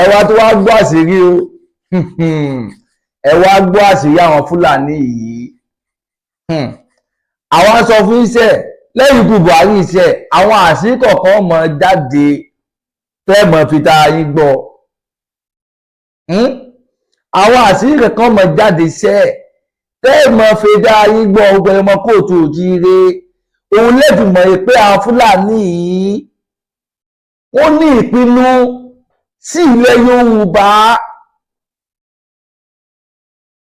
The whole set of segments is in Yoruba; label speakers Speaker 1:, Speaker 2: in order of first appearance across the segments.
Speaker 1: ẹ wá tó wá gbọ́ àṣírí o ẹ wá gbọ́ àṣírí àwọn Fúlàní yìí. Àwọn sọ fún iṣẹ́ lẹ́yìn ikú Buhari iṣẹ́ àwọn àṣírí kọ̀ọ̀kan mọ̀ jáde fẹ́ mọ̀ fi ta yín gbọ́. Àwọn àṣírí kọ̀ọ̀kan mọ̀ jáde iṣẹ́ fẹ́ mọ̀ fi ta yín gbọ́ ọgbẹ́ ọmọ kóòtù òjíire. Òun lẹ́bi mọ̀ pé àwọn Fúlàní yìí wọ́n ní ìpinnu sí ilẹ̀ Yorùbá.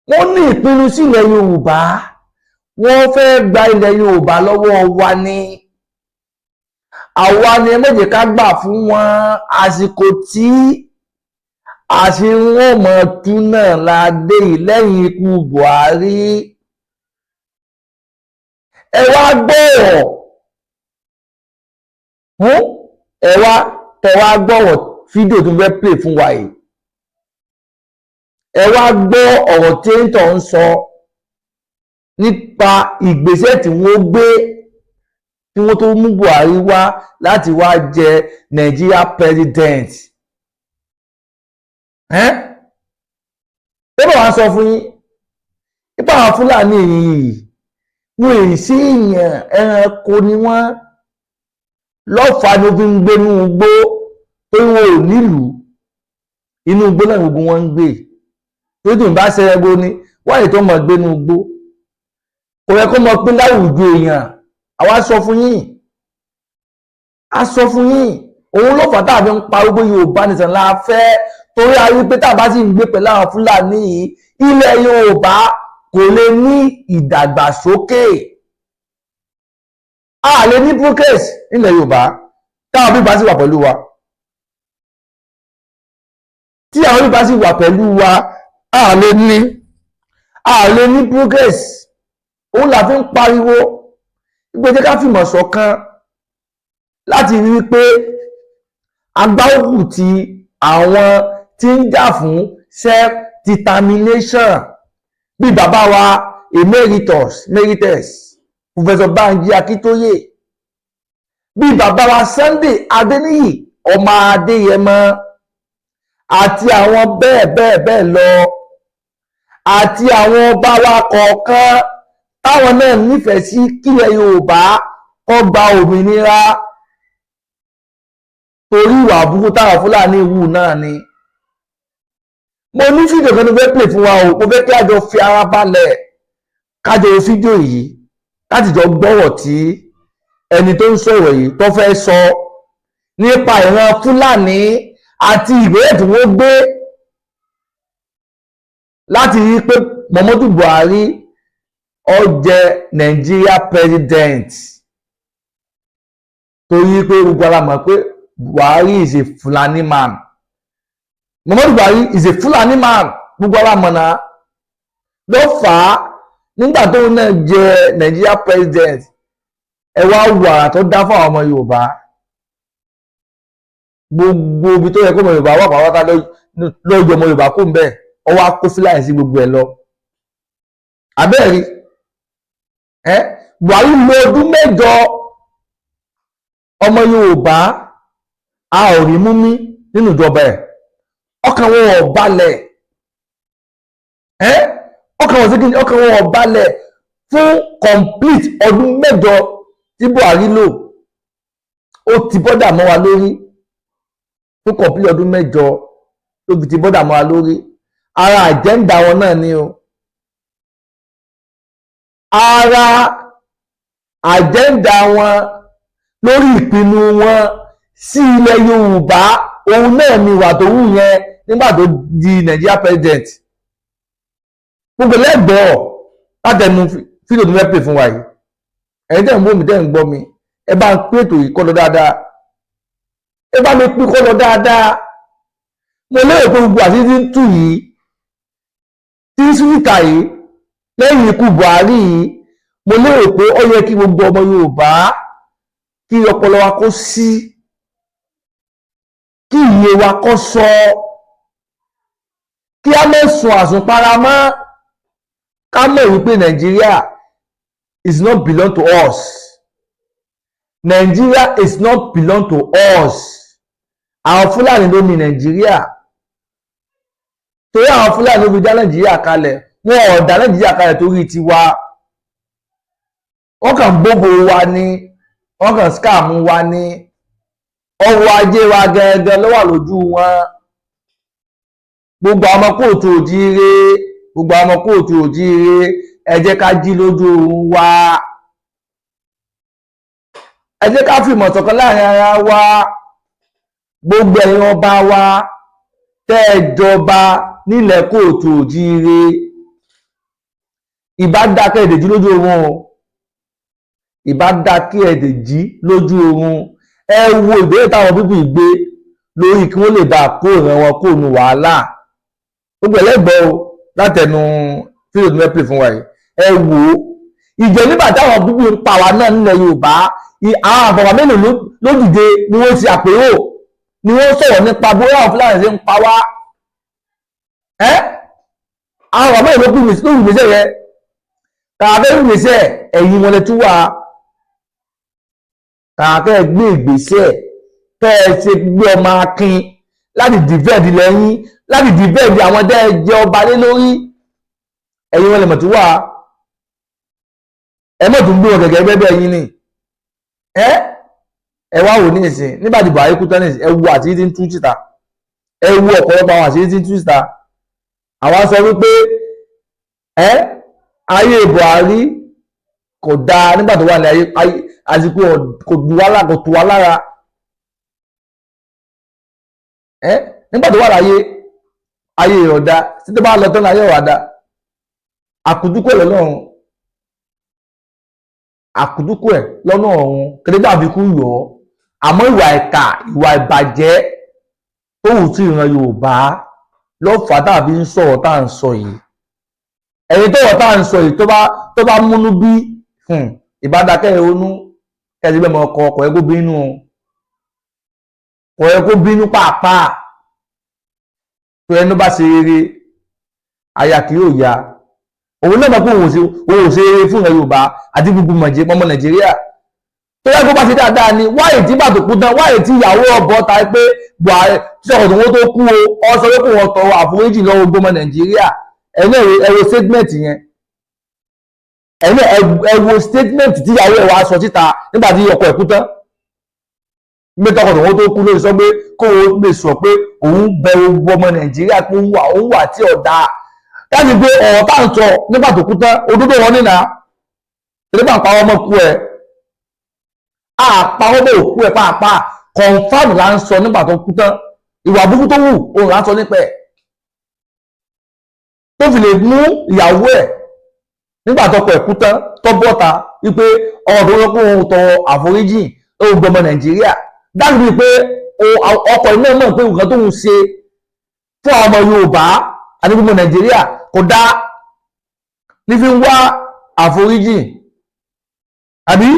Speaker 1: Wọ́n ní ìpinnu sí ilẹ̀ Yorùbá. Wọ́n fẹ́ gba ilẹ̀ Yorùbá lọ́wọ́ wa ni. Àwa ni ẹ má jẹ́ ká gbà fún wọn. Àsìkò tí àṣírí wọn mọ̀ tú náà la dé lẹ́yìn ikú Buhari. Ẹ wá gbọ́rọ̀. Ẹ wá gbọ́rọ̀ fídíò tó fẹ́ play fún wa yìí. Ẹ wá gbọ́ ọ̀rọ̀ tí ń tọ̀ ń sọ nípa ìgbésẹ̀ tí wọ́n gbé tí wọ́n tó mú Buhari wá láti wá jẹ Nigeria president. Ó bọ̀ wá sọ fún yín nípa àwọn Fúlàní yìí wọ́n èyí sí èèyàn ẹranko ni wọ́n. Lọ́fàá ni ó fi ń gbé inú igbó tó wọn ò nílùú. Inú igbó náà gbogbo wọn ń gbé. Tó dùn bá ṣe ẹgbó ni wáyé tó mọ̀ gbé inú igbó. Kò yẹ kó mọ̀ pín láwùjọ èèyàn. Àwa sọ fún yín. A sọ fún yín. Òun ló fà tá a fi ń parúgbó Yorùbá nìsan la fẹ́. Torí a rí pé tá a bá sì ń gbé pẹ̀lú àwọn Fúlàní yìí, ilẹ̀ Yorùbá kò lè ní ìdàgbàsókè. A lè ní progress nílẹ̀ Yorùbá táwọn bíbá sì wà pẹ̀lú wa. Tí àwọn bíbá sì wà pẹ̀lú wa, a lè ní progress. Òun la fi ń pariwo ìgbẹ́jẹ́ ká fìmọ̀ ṣọ̀kan láti rí pé agbáwòkù ti àwọn tí ń jà fún self determination bí bàbá wa emeritus Professor Banji Akíntóyè, bí bàbá wa Sunday Adéníyì ọmọ Adéyẹmọ àti àwọn bẹ́ẹ̀ lọ àti àwọn ọba wa kọ̀ọ̀kan táwọn náà nífẹ̀ẹ́ sí kílẹ̀ Yorùbá kó gba òmìnira torí ìwà àbúrú táwọn Fúlàní wù náà ni. Mo ní fídíò kan tó fẹ́ pè fún wa o, mo fẹ́ kí a jọ fi ara balẹ̀ kájọ fídíò yìí láti jọ gbọ́rọ̀ tí ẹni tó ń sọ̀rọ̀ yìí tó fẹ́ sọ nípa ìran Fúlàní àti ìgbésẹ̀ tí wọ́n gbé láti rí pé Muhammadu Buhari ó jẹ Nigeria president. Torí pé gbogbo ara mọ̀ pé Buhari is a Fulani man. Muhammadu Buhari is a Fulani man. Gbogbo ara mọ̀ náà ló fà á nígbà tó náà jẹ Nigeria president. Ẹ wá wàrà tó dá fún àwọn ọmọ Yorùbá. Gbogbo ibi tó yẹ kó ọmọ Yorùbá wà pàápàá lọ́jọ́ ọmọ Yorùbá kó ń bẹ̀ ọ wá kó Fúlàní sí gbogbo ẹ̀ lọ. Àbẹ́ẹ̀rí Buhari lo ọdún 8 ọmọ Yorùbá a ò rí mú mí nínú ìjọba ẹ̀. Ọkàn wọn ò balẹ̀. Ọkàn wọn ò balẹ̀ fún complete ọdún 8 tí Buhari lò. Ó ti bọ́dà mọ́ wa lórí fún complete ọdún 8 tó fi ti bọ́dà mọ́ wa lórí. Ara àjẹ́ndà wọn náà ni o. Ara àjẹ́ndà wọn lórí ìpinnu wọn sí ilẹ̀ Yorùbá òun náà ni ìwà tó wù yẹn nígbà tó di Nigeria president. Gbogbo lẹ́gbọ̀ọ́ látẹnu fídíò tó fẹ́ pè fún wa yìí. Ẹ̀yin tẹ́ ń wò mí tẹ́ ń gbọ́ mi, ẹ bá ń pín ètò yìí kọ́ lọ dáadáa. Ẹ bá mi pín kọ́ lọ dáadáa. Mo lérò pé gbogbo àti tí ń tù yìí tí ń súwìkà yìí lẹ́yìn ikú Buhari yìí, mo lérò pé ó yẹ kí gbogbo ọmọ Yorùbá kí ọpọlọ wa kó sí, kí ìyè wa kó sọ, kí a mẹ́sùn àsùnpara mọ́, ká mọ̀ wípé Nigeria is not belong to us. Nigeria is not belong to us. àwọn Fúlàní ló ní Nàìjíríà torí àwọn Fúlàní ló fi dá Nàìjíríà kalẹ̀ wọn ò dá Nàìjíríà kalẹ̀ torí tiwa wọ́n kàn gbogbo wa ní wọ́n kàn scam wa ní ọrọ̀ ajé wa gẹ́gẹ́ ló wà lójú wọn gbogbo àwọn kóòtù òjíire gbogbo àwọn kóòtù òjíire ẹ jẹ́ ká jí lójú oorun wa ẹ jẹ́ ká fìmọ̀ ṣọ̀kan láàrin ara wa gbogbo ẹ̀yin ọba wa tẹ́ ẹ jọba nílẹ̀ kóòtù òjíire ìbá dákẹ́ èdè jí lójú oorun o ìbá dákẹ́ èdè jí lójú oorun ẹ wo ìbéèrè táwọn bíbí gbé lórí kí wọ́n lè bá kó ìran wọn kó nu wàhálà gbogbo ẹlẹ́gbẹ̀ẹ́ o látẹnu fídíò tó mẹ́pẹ̀ fún wa yìí ẹ wò ó ìjẹ́ nígbà táwọn bíbí ń pa wá náà nílẹ̀ Yorùbá àwọn àbọ̀wá mélòó ló dìde ni wọ́n ti àpérò ni wọ́n sọ̀rọ̀ nípa bóyá àwọn Fúlàní ṣe ń pa wá àwọn àbọ̀wá mélòó ló kú ìgbésẹ̀ yẹn tàbí ìgbésẹ̀ ẹ̀yìn wọn lè tún wà tàbí gbé ìgbésẹ̀ tẹ́ ẹ ṣe gbé ọmọ akin láti dìvẹ́ẹ̀dì lẹ́yìn láti dìvẹ́ẹ̀dì àwọn tẹ́ ẹ jẹ ọba lé lórí ẹ̀yìn wọn lè mọ̀ tún wà ẹ mọ̀ tún gbé wọn gẹ́gẹ́ bẹ́ẹ̀ yín ni ẹ wá wò ní ìsìn nígbà tí Buhari kú tán ní ìsìn ẹ wo àṣírí tí ń tú síta ẹ wo ọ̀pọ̀lọpọ̀ àwọn àṣírí tí ń tú síta àwa sọ wípé ayé Buhari kò dáa nígbà tó wà ní ayé àsìkò kò tù wá lára nígbà tó wà láyé ayé ọ̀dá tí tó bá lọ tán láyé ọ̀dá àkùdúkọ̀ lọ́lọ́run àkùdúkọ̀ ẹ̀ lọ́nà ọ̀run kẹ́lẹ́ dàbí kú yọ àmọ́ ìwà ẹ̀ka ìwà ìbàjẹ́ tó wù tí ìran Yorùbá lọ́fà tàbí ń sọ̀rọ̀ tá à ń sọ yìí ẹ̀yin tọ́rọ̀ tá à ń sọ yìí tó bá múnú bí ìbádakẹ́ ìhónú kẹ́sì bẹ́ẹ̀ mọ́ ọkọ̀ ẹ̀ kó bínú ọ̀rẹ́ kó bínú pàápàá tó ẹnu bá ṣe rere aya kì yóò ya òun náà mọ̀ pé òun ò ṣe rere fún ilẹ̀ Yorùbá àti gbogbo ọmọ Nàìjíríà tó yẹ kó bá ṣe dáadáa ni wáyé tí bàtò kú tán wáyé tí ìyàwó ọ̀bọ ta pé Buhari tí ọ̀rọ̀ tó kú o ọ sọ pé kò wọ́n tọrọ àforíjì lọ́wọ́ gbogbo ọmọ Nàìjíríà ẹ̀rọ statement yẹn ẹ̀rọ statement tí ìyàwó ẹ̀ wá sọ síta nígbà tí ọkọ ẹ̀ kú tán gbé tọkọ tó kú lórí sọ pé kó o lè sọ pé òun bẹ gbogbo ọmọ Nàìjíríà pé òun wà tí ọ̀dà láti gbé ọ̀rọ̀ tá à ń sọ nígbà tó kú tán òdodo wọn nínà nígbà pa ọmọ kú ẹ̀ àpá ọmọ òkú ẹ̀ pàápàá kọ̀ǹfàmù là ń sọ nígbà tó kú tán ìwà burúkú tó wù òun là ń sọ nípa ẹ̀ tó fi lè mú ìyàwó ẹ̀ nígbà tó kọ ẹ̀ kú tán tó bọ́ta wípé ọmọ tó lọ́kùn òun tọ àforíjì òun gbọmọ Nàìjíríà dájú bíi pé ọkọ̀ iná mọ̀ pé nǹkan tó ń ṣe fún àwọn ọmọ Yorùbá àti gbogbo Nàìjíríà kò dá ní fi ń wá àforíjì àbí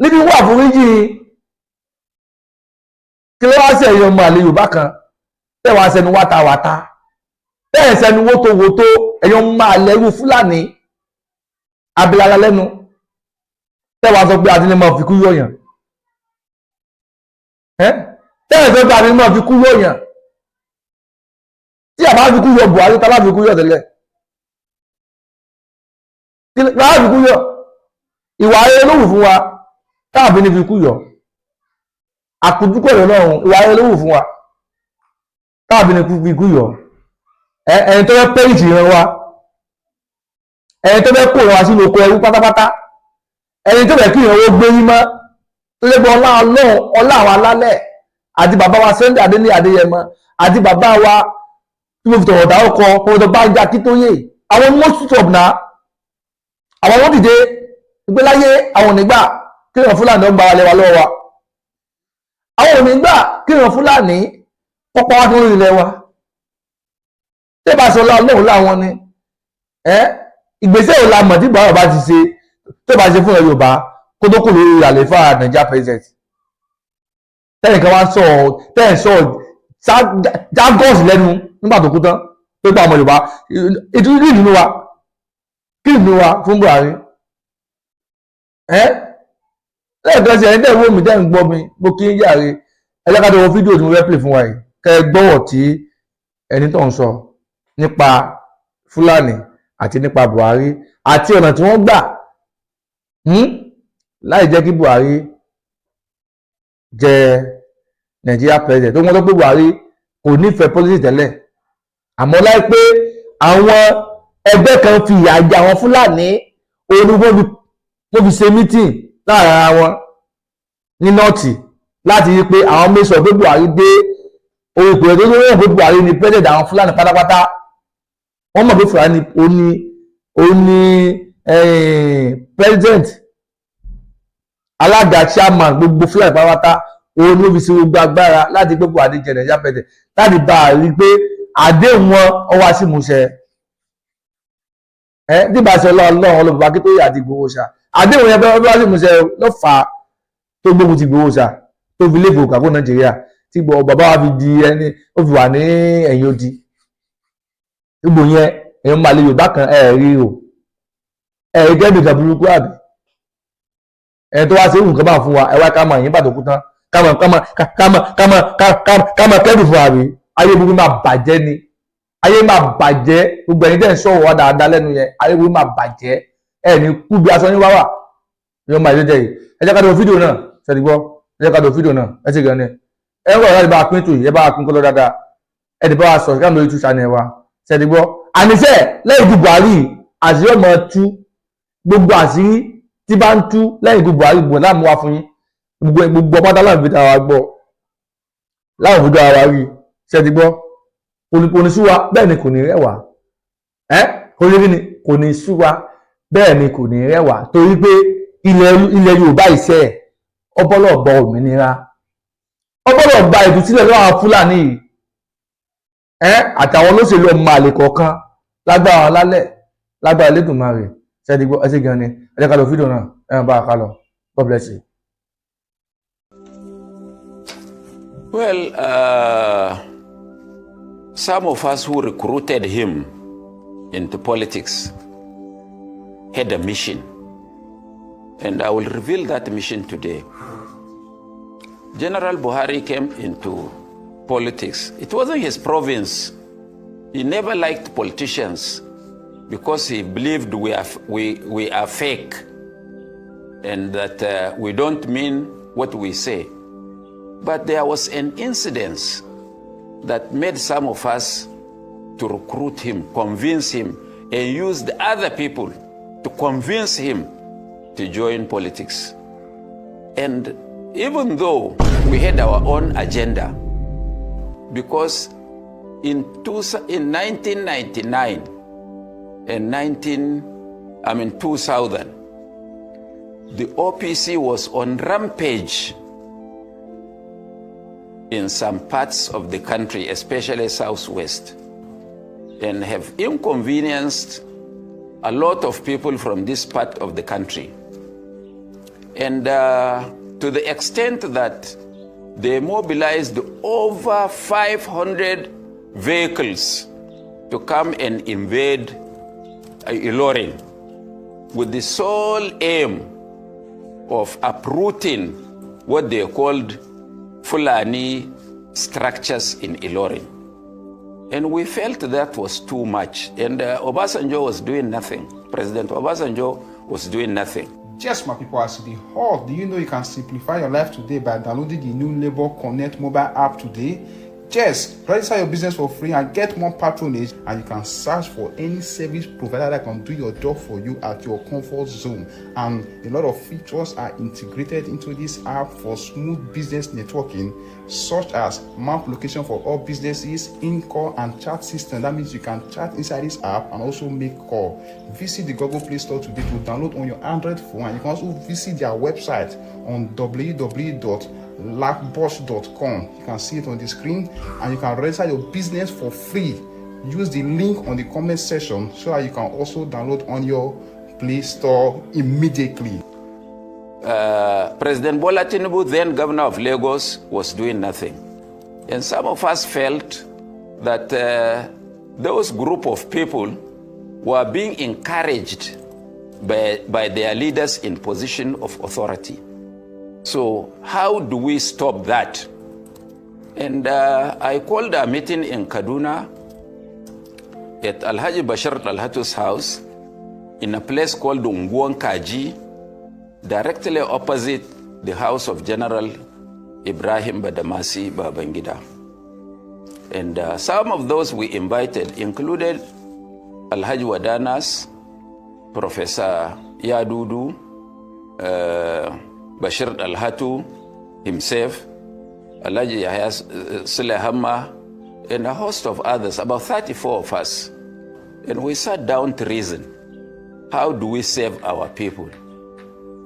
Speaker 1: ní fi ń wá àforíjì kí ló wá sí ẹ̀yìn ọmọ àlè Yorùbá kan tẹ́wàá sẹnu wátawàta tẹ́ẹ̀ sẹnu wótòwótó ẹ̀yìn ọmọ àlè irú Fúlàní abilala lẹ́nu tẹ́wàá sọ pé àti ní máa fi kú yọ̀yàn tẹ́ẹ̀ sọ pé àti ní máa fi kú yọ̀yàn tí a bá fi kú yọ Buhari tá láfi kú yọ tẹ́lẹ̀ láfi kú yọ ìwà ayé ló wù fún wa táàbí ní fi kú yọ àkùdúkọ̀ lọ́rùn ìwà ayé ló wù fún wa táàbí ní fi kú yọ ẹni tó fẹ́ pẹ́rìtì ìran wa ẹni tó fẹ́ kó ìran wa sínú oko ẹrú pátápátá ẹni tó fẹ́ kí ìran owó gbé yín mọ́ tó lé bọ́ ọlá àwọn alálẹ̀ àti bàbá wa Sunday Adéní Adéyẹmọ àti bàbá wa tí mo fi tọ̀wọ̀ dá ọkọ̀ pọ̀wọ̀tọ̀ bá ń já kí tó yé àwọn most stop náà àwọn wọ́n dìde ìgbéláyé àwọn onígbà kí ìran Fúlàní ọgbà alẹ́ wa lọ́wọ́ wa àwọn onígbà kí ìran Fúlàní pọ́pọ́ wá tó rí ilẹ̀ wa tí bá sọ lọ́wọ́ láwọn ni ìgbésẹ̀ òun la mọ̀ tí Buhari bá ti ṣe tó bá ṣe fún ẹ̀ Yorùbá kó tó kù lórí àléfà Nàìjíríà president tẹ́nìkan wá sọ jágọ́ọ̀sì lẹ́nu nígbà tó kú tán pé pa ọmọ Yorùbá ìtúrí ìdùnnú wa kí ìdùnnú wa fún Buhari lẹ́ẹ̀kan sí ẹ̀yin tẹ́ wò mí tẹ́ ń gbọ́ mi mo kí ń yàre ẹ jẹ́ ká tó wo fídíò tí mo fẹ́ play fún wa yìí kẹ́ ẹ gbọ́wọ̀ tí ẹni tó ń sọ nípa Fúlàní àti nípa Buhari àti ọ̀nà tí wọ́n gbà láì jẹ́ kí Buhari jẹ Nigeria president tó wọ́n tó pé Buhari kò nífẹ̀ẹ́ policy tẹ́lẹ̀ àmọ́ láìpẹ́ àwọn ẹgbẹ́ kan fi ìyà jẹ àwọn Fúlàní olùgbò wọ́n fi ṣe meeting láàrin ara wọn ní nọ́ọ̀tì láti rí pé àwọn mẹ́sàn pé Buhari dé orí ìpèrè tó tó wọ́n pé Buhari ni president àwọn Fúlàní pátápátá wọ́n mọ̀ pé Fúlàní ó ní president alága chairman gbogbo Fúlàní pátápátá òun ló fi ṣe gbogbo agbára láti pé Buhari jẹ Nigeria president láti bá a rí pé àdéhùn wọn ọwọ́ sí múṣẹ nígbà tí ọlọ́run ọlọ́pàá kí tó yà àti Ìgbòho ṣá àdéhùn yẹn bẹ́ẹ̀ wá sí múṣẹ ló fà á tó gbógun ti Ìgbòho ṣá tó fi lé Ìgbòho kàkó Nàìjíríà tí bàbá wa fi di ẹni ó fi wà ní ẹ̀yìn odi gbogbo yẹn èèyàn máa lè Yorùbá kan rí o gẹ́gẹ́ kan burúkú àbí tó wá sí nǹkan bá fún wa wá ká máa yín bàtò kú tán ká máa kẹ́dùn fún àbí ayé gbogbo máa bàjẹ́ ni ayé máa bàjẹ́ gbogbo ẹni tẹ́ ń sọ̀rọ̀ wá dáadáa lẹ́nu yẹn ayé gbogbo máa bàjẹ́ ní kú bí aṣọ yín wá wà yóò máa jẹ́ yìí ẹ jẹ́ ká tó fídíò náà ṣẹ́ni gbọ́ ẹ jẹ́ ká tó fídíò náà ẹ ti gan ni ẹ ń rọ̀ láti bá a pín tù yìí ẹ bá a pín kọ́lọ́ dáadáa ẹ ti bá a sọ̀rọ̀ káàmù lórí tú channel wa ṣẹ́ni gbọ́ àníṣe lẹ́yìn ju Buhari àṣírí ọmọ tú gbogbo àṣírí tí bá ń tú lẹ́yìn ju Buhari gbọ̀n láàmú wa fún yín gbogbo ọpátá láwọn fi dára wa gbọ́ láwọn fi dára wa rí ṣẹ́ni gbọ́ kò ní súwa bẹ́ẹ̀ ni kò ní rẹwà kò ní súwa bẹ́ẹ̀ ni kò ní rẹwà torí pé ilẹ̀ Yorùbá iṣẹ́ ọbọ̀lọ̀gbọ̀ òmìnira ọbọ̀lọ̀gbà ìdúsílẹ̀ lọ́wọ́ Fúlàní àtàwọn olóṣèlú ọmọ àlè kọ̀ọ̀kan lágbára lálẹ́ lágbára Elédùmarè ṣẹ́dígbọ́ ẹsẹ̀ gan ni ẹjẹ́ ká lọ fídíò náà ẹ̀rọ bá a ká lọ God bless you.
Speaker 2: Well, some of us who recruited him into politics had a mission, and I will reveal that mission today. General Buhari came into politics. It wasn't his province. He never liked politicians because he believed we are fake and that we don't mean what we say. But there was an incident that made some of us to recruit him, convince him, and use the other people to convince him to join politics. And even though we had our own agenda, because in 1999 and 2000, the OPC was on rampage in some parts of the country, especially Southwest, and have inconvenienced a lot of people from this part of the country. And to the extent that they mobilized over 500 vehicles to come and invade Ilorin with the sole aim of uprooting what they called Fulani structures in Ilorin. And we felt that was too much. And Obasanjo was doing nothing. President Obasanjo was doing nothing.
Speaker 3: Yes, my people, as the hall, do you know you can simplify your life today by downloading the new Labor Connect mobile app today? Just register your business for free and get more patronage, and you can search for any service provider that can do your job for you at your comfort zone. And a lot of features are integrated into this app for smooth business networking, such as map location for all businesses, in-call and chat system. That means you can chat inside this app and also make call. Visit the Google Play Store today to download on your Android phone, and you can also visit their website on www.lackboss.com. You can see it on the screen, and you can register your business for free. Use the link on the comment section so that you can also download on your Play Store immediately.
Speaker 2: President Bola Tinubu, then governor of Lagos, was doing nothing. And some of us felt that those group of people were being encouraged by their leaders in position of authority. So how do we stop that? And I called a meeting in Kaduna at Alhaji Bashir Talhatu's house in a place called Unguan Kaji, directly opposite the house of General Ibrahim Badamasi Babangida. And some of those we invited included Alhaji Wadanas, Professor Yadudu, Bashir Talhatu himself, Alhaji Yahya Sulehama, and a host of others, about 34 of us. And we sat down to reason. How do we save our people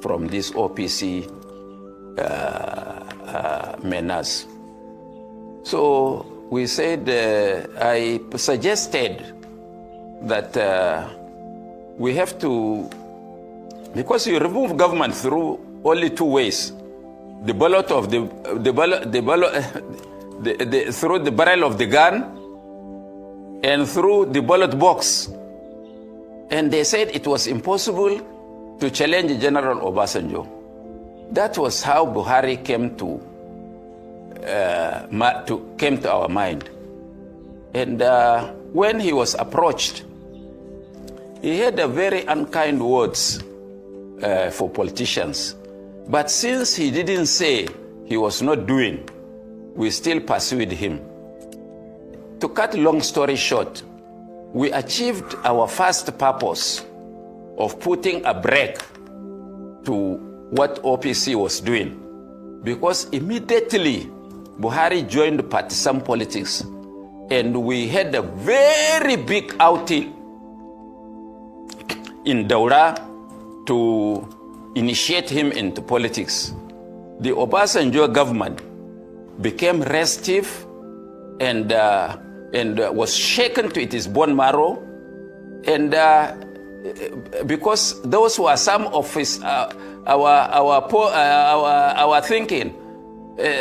Speaker 2: from this OPC menace? So we said, I suggested that we have to, because you remove government through only two ways: the ballot of through the barrel of the gun and through the ballot box. And they said it was impossible to challenge General Obasanjo. That was how Buhari came to our mind. And when he was approached, he had a very unkind words for politicians. But since he didn't say he was not doing, we still pursued him. To cut long story short, we achieved our first purpose of putting a brake to what OPC was doing, because immediately Buhari joined partisan politics, and we had a very big outing in Daura to initiate him into politics. The Obasanjo government became restive and was shaken to its bone marrow, and because those were some of his our thinking.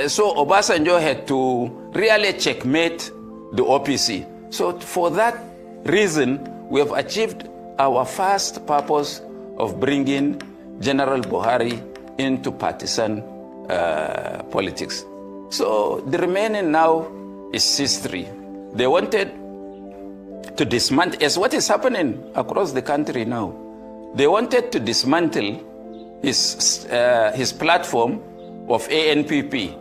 Speaker 2: So Obasanjo had to really checkmate the OPC. So for that reason, we have achieved our first purpose of bringing General Buhari into partisan politics. So the remaining now is history. They wanted to dismantle, as what is happening across the country now. They wanted to dismantle his platform of ANPP,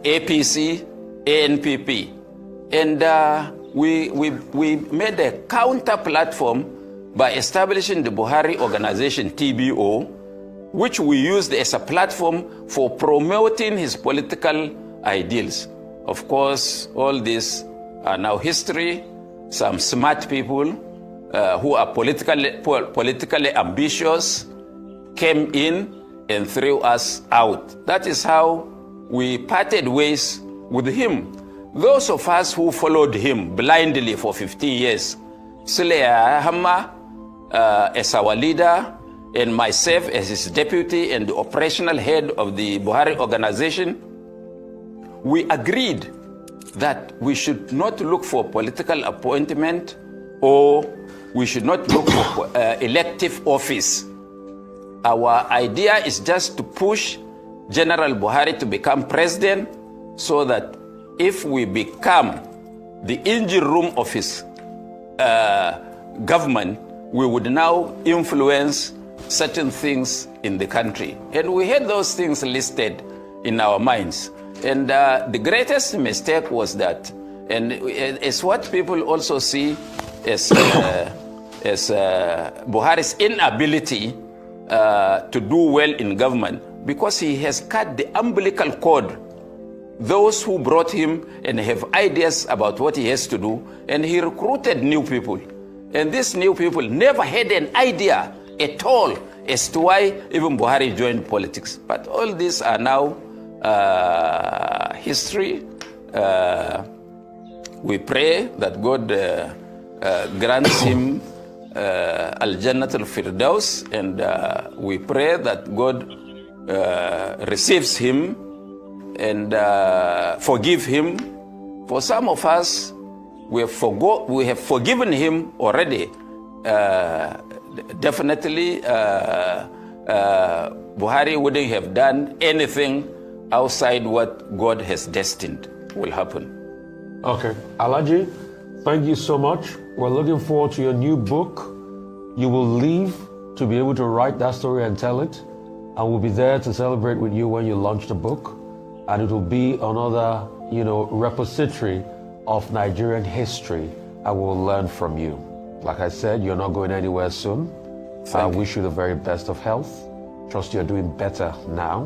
Speaker 2: APC, ANPP. And we made a counter platform by establishing the Buhari Organization, TBO, which we used as a platform for promoting his political ideals. Of course, all these are now history. Some smart people who are politically ambitious came in and threw us out. That is how we parted ways with him. Those of us who followed him blindly for 15 years, Suleya Hamma as our leader, and myself as his deputy and the operational head of the Buhari Organization, we agreed that we should not look for political appointment, or we should not look for elective office. Our idea is just to push General Buhari to become president, so that if we become the engine room of his government, we would now influence certain things in the country. And we had those things listed in our minds. And the greatest mistake was that, and it's what people also see as Buhari's inability to do well in government, because he has cut the umbilical cord, those who brought him and have ideas about what he has to do, and he recruited new people. And these new people never had an idea at all as to why even Buhari joined politics. But all these are now history. We pray that God grants him Al-Jannat al-Firdaus, and we pray that God receives him and forgive him. For some of us, we have forgiven him already. Definitely, Buhari wouldn't have done anything outside what God has destined. will happen.
Speaker 4: Okay. Aládé, thank you so much. We're looking forward to your new book. You will leave to be able to write that story and tell it. And we'll be there to celebrate with you when you launch the book. And it will be another, repository of Nigerian history, and we'll learn from you. Like I said, you're not going anywhere soon. I wish you the very best of health. Trust you're doing better now.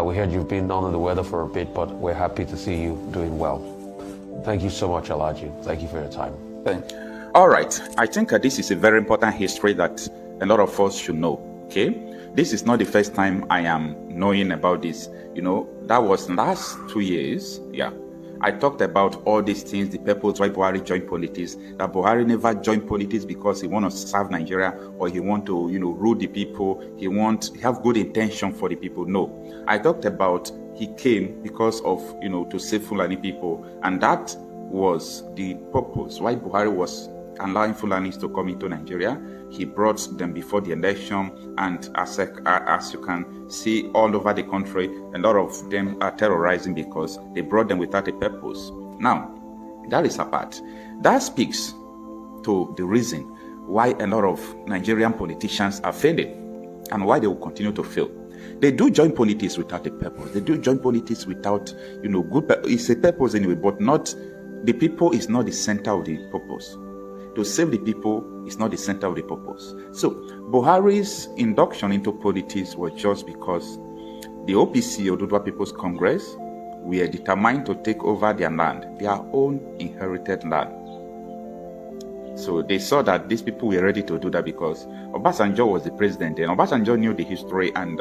Speaker 4: We heard you've been under the weather for a bit, but we're happy to see you doing well. Thank you so much, Aládé. Thank you for your time.
Speaker 2: Thank you.
Speaker 5: All right. I think this is a very important history that a lot of us should know. Okay. This is not the first time I am knowing about this. That was last 2 years. Yeah. I talked about all these things, the purpose why Buhari joined politics, that Buhari never joined politics because he wants to serve Nigeria or he want to, rule the people. He have good intention for the people. No. I talked about he came because of, to save Fulani people. And that was the purpose why Buhari was allowing Fulanis to come into Nigeria. He brought them before the election, and as you can see all over the country, a lot of them are terrorizing because they brought them without a purpose. Now, that is apart. That speaks to the reason why a lot of Nigerian politicians are failing and why they will continue to fail. They do join politics without a purpose. They do join politics without, it's a purpose anyway, but not, the people is not the center of the purpose. To save the people is not the center of the purpose. So Buhari's induction into politics was just because the OPC, Oduduwa People's Congress, were determined to take over their land, their own inherited land. So they saw that these people were ready to do that because Obasanjo was the president and Obasanjo knew the history, and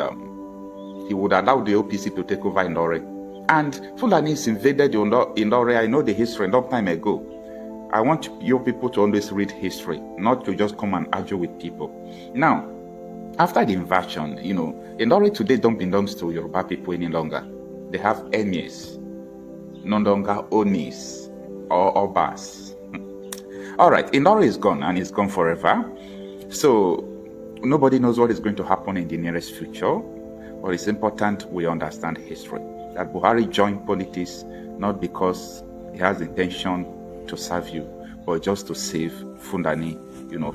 Speaker 5: he would allow the OPC to take over Ilori. And Fulanis invaded Ilori. I know the history a long time ago. I want you people to always read history, not to just come and argue with people. Now, after the invasion, Ilori today don't belong to Yoruba people any longer. They have emirs, no longer Onis or Obas. All right, Ilori is gone, and it's gone forever. So nobody knows what is going to happen in the nearest future, but it's important we understand history. That Buhari joined politics not because he has the intention to serve you, but just to save Fulani,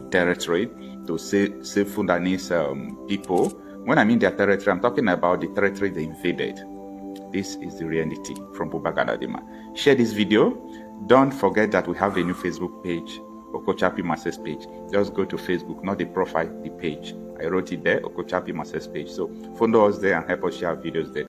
Speaker 5: territory, to save Fulani's people. When I mean their territory, I'm talking about the territory they invaded. This is the reality from Buba Galadima. Share this video. Don't forget that we have a new Facebook page, Okochapi Masses page. Just go to Facebook, not the profile, the page. I wrote it there, Okochapi Masses page. So follow us there and help us share videos there.